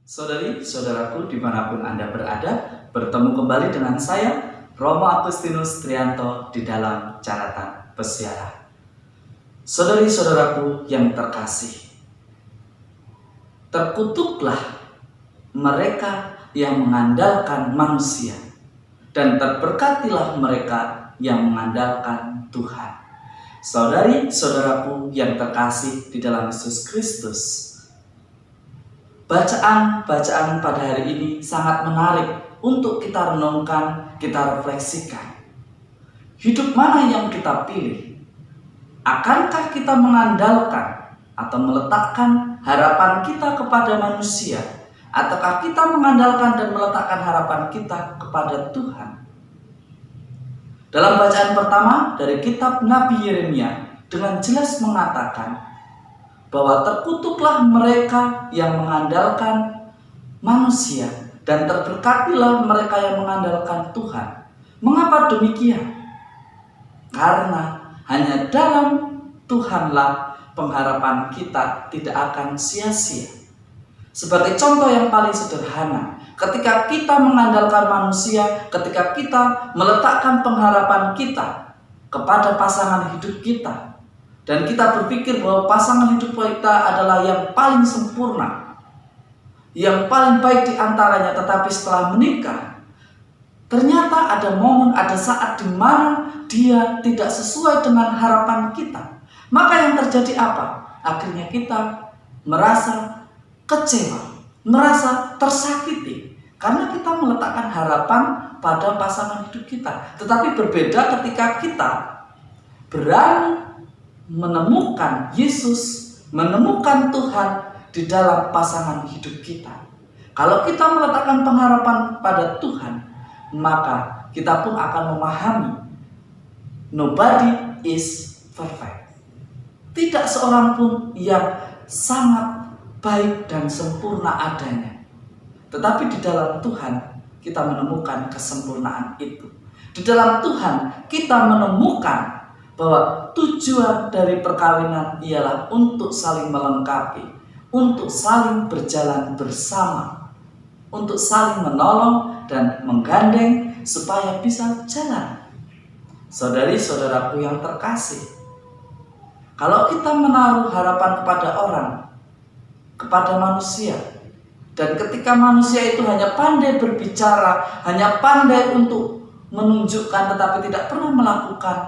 Saudari-saudaraku dimanapun Anda berada, bertemu kembali dengan saya, Romo Agustinus Trianto di dalam Catatan Pesiaran. Saudari-saudaraku yang terkasih, terkutuklah mereka yang mengandalkan manusia, dan terberkatilah mereka yang mengandalkan Tuhan. Saudari-saudaraku yang terkasih di dalam Yesus Kristus, bacaan-bacaan pada hari ini sangat menarik untuk kita renungkan, kita refleksikan. Hidup mana yang kita pilih? Akankah kita mengandalkan atau meletakkan harapan kita kepada manusia? Ataukah kita mengandalkan dan meletakkan harapan kita kepada Tuhan? Dalam bacaan pertama dari kitab Nabi Yeremia dengan jelas mengatakan bahwa terkutuklah mereka yang mengandalkan manusia dan terberkatilah mereka yang mengandalkan Tuhan. Mengapa demikian? Karena hanya dalam Tuhanlah pengharapan kita tidak akan sia-sia. Sebagai contoh yang paling sederhana, ketika kita mengandalkan manusia, ketika kita meletakkan pengharapan kita kepada pasangan hidup kita, dan kita berpikir bahwa pasangan hidup kita adalah yang paling sempurna, yang paling baik di antaranya, tetapi setelah menikah, ternyata ada momen, ada saat di mana dia tidak sesuai dengan harapan kita. Maka yang terjadi apa? Akhirnya kita merasa kecewa, merasa tersakiti, karena kita meletakkan harapan pada pasangan hidup kita. Tetapi berbeda ketika kita berani menemukan Yesus, menemukan Tuhan di dalam pasangan hidup kita. Kalau kita meletakkan pengharapan pada Tuhan, maka kita pun akan memahami nobody is perfect. Tidak seorang pun yang sangat baik dan sempurna adanya. Tetapi di dalam Tuhan kita menemukan kesempurnaan itu. Di dalam Tuhan kita menemukan bahwa tujuan dari perkawinan ialah untuk saling melengkapi, untuk saling berjalan bersama, untuk saling menolong dan menggandeng supaya bisa jalan. Saudari-saudaraku yang terkasih, kalau kita menaruh harapan kepada orang, kepada manusia, dan ketika manusia itu hanya pandai berbicara, hanya pandai untuk menunjukkan tetapi tidak pernah melakukan,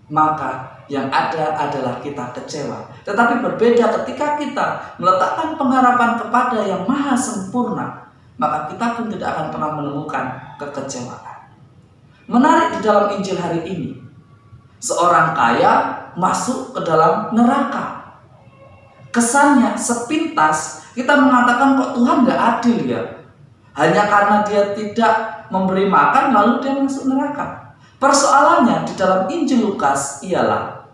maka yang ada adalah kita kecewa. Tetapi berbeda ketika kita meletakkan pengharapan kepada yang maha sempurna, maka kita pun tidak akan pernah menemukan kekecewaan. Menarik di dalam Injil hari ini, seorang kaya masuk ke dalam neraka. Kesannya sepintas kita mengatakan kok Tuhan gak adil ya, hanya karena dia tidak memberi makan lalu dia masuk neraka. Persoalannya di dalam Injil Lukas ialah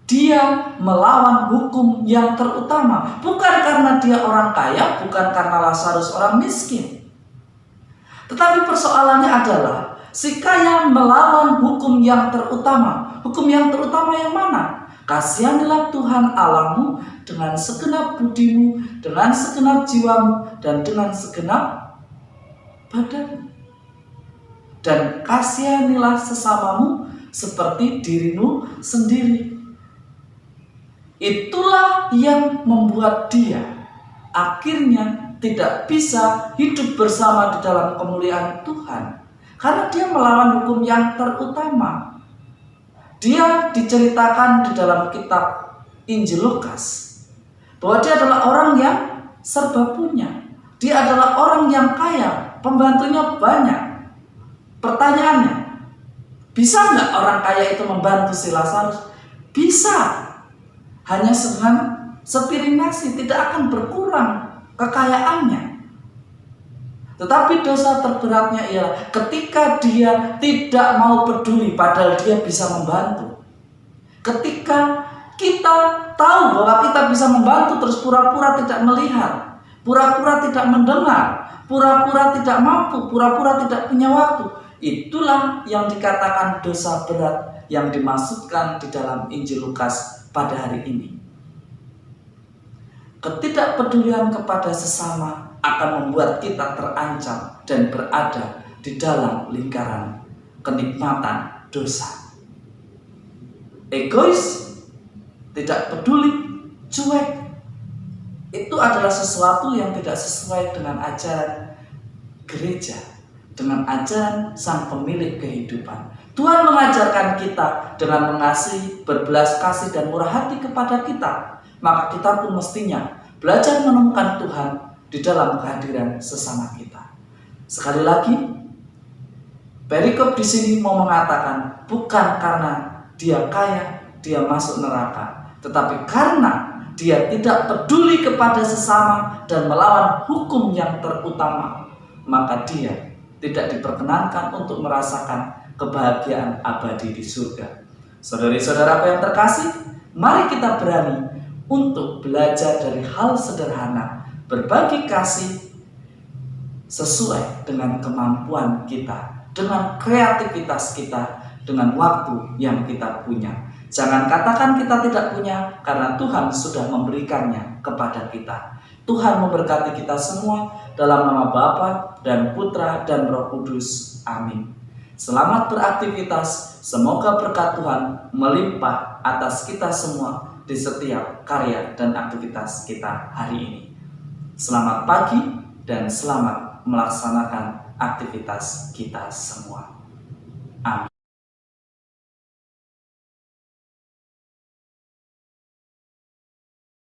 dia melawan hukum yang terutama, bukan karena dia orang kaya, bukan karena Lazarus orang miskin. Tetapi persoalannya adalah si kaya melawan hukum yang terutama. Hukum yang terutama yang mana? Kasihanilah Tuhan Allahmu dengan segenap budimu, dengan segenap jiwamu, dan dengan segenap badanmu. Dan kasihanilah sesamamu seperti dirimu sendiri. Itulah yang membuat dia akhirnya tidak bisa hidup bersama di dalam kemuliaan Tuhan, karena dia melawan hukum yang terutama. Dia diceritakan di dalam kitab Injil Lukas bahwa dia adalah orang yang serba punya. Dia adalah orang yang kaya, pembantunya banyak. Pertanyaannya, bisa nggak orang kaya itu membantu si Lazarus? Bisa. Hanya dengan sepiring nasi, tidak akan berkurang kekayaannya. Tetapi dosa terberatnya ialah ketika dia tidak mau peduli padahal dia bisa membantu. Ketika kita tahu bahwa kita bisa membantu terus pura-pura tidak melihat, pura-pura tidak mendengar, pura-pura tidak mampu, pura-pura tidak punya waktu. Itulah yang dikatakan dosa berat yang dimaksudkan di dalam Injil Lukas pada hari ini. Ketidakpedulian kepada sesama akan membuat kita terancam dan berada di dalam lingkaran kenikmatan dosa. Egois, tidak peduli, cuek, itu adalah sesuatu yang tidak sesuai dengan ajaran gereja, dengan ajaran Sang Pemilik kehidupan. Tuhan mengajarkan kita dengan mengasihi, berbelas kasih dan murah hati kepada kita. Maka kita pun mestinya belajar menemukan Tuhan di dalam kehadiran sesama kita. Sekali lagi, perikop di sini mau mengatakan bukan karena dia kaya, dia masuk neraka, tetapi karena dia tidak peduli kepada sesama dan melawan hukum yang terutama, maka dia tidak diperkenankan untuk merasakan kebahagiaan abadi di surga. Saudari-saudaraku yang terkasih, mari kita berani untuk belajar dari hal sederhana, berbagi kasih sesuai dengan kemampuan kita, dengan kreativitas kita, dengan waktu yang kita punya. Jangan katakan kita tidak punya, karena Tuhan sudah memberikannya kepada kita. Tuhan memberkati kita semua dalam nama Bapa dan Putra dan Roh Kudus. Amin. Selamat beraktivitas. Semoga berkat Tuhan melimpah atas kita semua di setiap karya dan aktivitas kita hari ini. Selamat pagi dan selamat melaksanakan aktivitas kita semua.